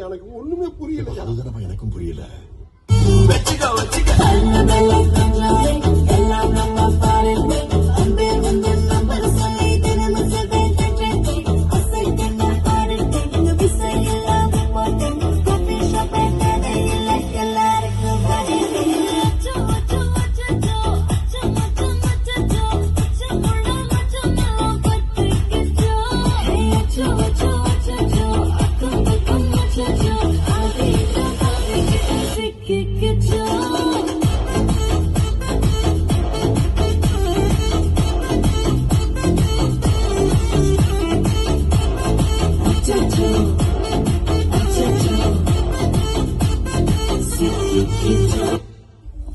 எனக்கு ஒண்ணுமே புரியல. அதுதான் எனக்கும் புரியல.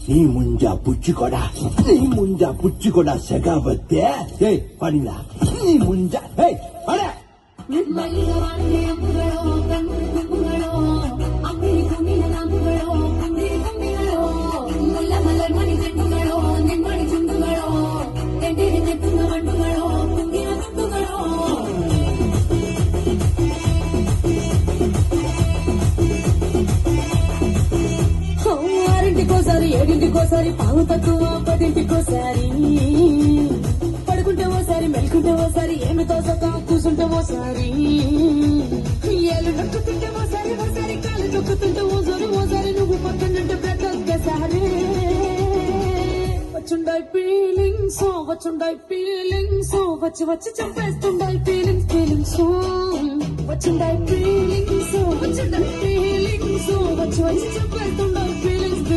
நீ முஞ்சா புச்சுக்கோடா, நீ முஞ்சா புச்சுக்கோடா செகாவத்தே. ஏய் பண்ணிடா, நீ முஞ்சா. ஏய் அட ఏడింటికోసారి పావు తక్కువ 10ంటికోసారి పడుకుంటే ఓసారి మెలుకుంటే ఓసారి ఏమి తోసక కూసుంటే ఓసారి ఏళ్ళు నొక్కుతుంటే ఓసారి ఓసారి కాళ్ళు నొక్కుతుంటే ఓసారి నువ్వు పక్కనంటే ప్రతొక్కసారి వచ్చుండాయి ఫీలింగ్స్ వచ్చి వచ్చి చంపేస్తుండాయి ఫీలింగ్స్ వచ్చుండాయి ఫీలింగ్స్ వచ్చి వచ్చి చంపేస్తుండాయి ఫీలింగ్స్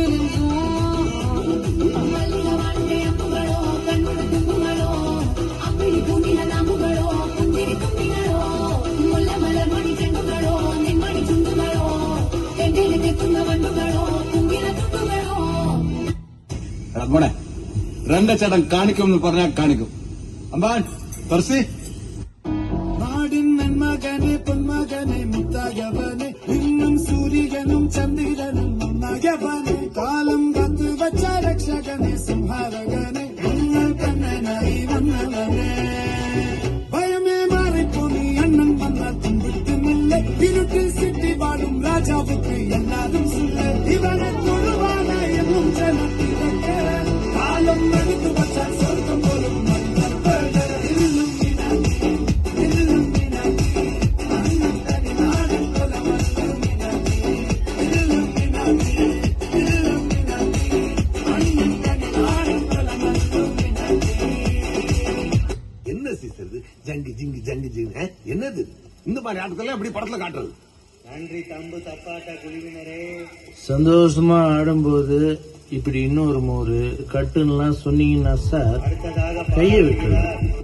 രണ്ടച്ചടം കാണിക്കും പറഞ്ഞാൽ കാണിക്കും. അമ്പാൻ തുറസി നാടിൻ നന്മകനെ പൊന്മകനെ മുത്തായവനെ ഇന്നും സൂര്യനും ചന്ദ്രനും ഒന്നായവനെ കാലം കാത്തു വച്ച രക്ഷകനെ സംഹാരകനെ നിങ്ങൾ കണ്ണനായി വന്നവനെ ഭയമേ മാറിപ്പോനി അണ്ണൻ വന്ന തുമ്പിട്ടുമില്ല ഇരുട്ടിൽ സിറ്റി വാടും രാജാവുക്ക് എല്ലാതും സുല്ല ഇവനെ തൊഴുവാന എന്നും ജനത്തിരക്ക് കാലം എടുത്തു വച്ച സ്വർഗം പോലും ஜங்கு ஜிங்கு ஜங்கு ஜிங்கு என்னது இந்த மாதிரி ஆட்டத்துல எப்படி படத்துல காட்டுறது? நன்றி தம்பு தப்பாட்ட குழுவினரே. சந்தோஷமா ஆடும்போது இப்படி இன்னொரு மோரு கட்டுன்னா சொன்னீங்கன்னா சார் கையை விட்டுருங்க.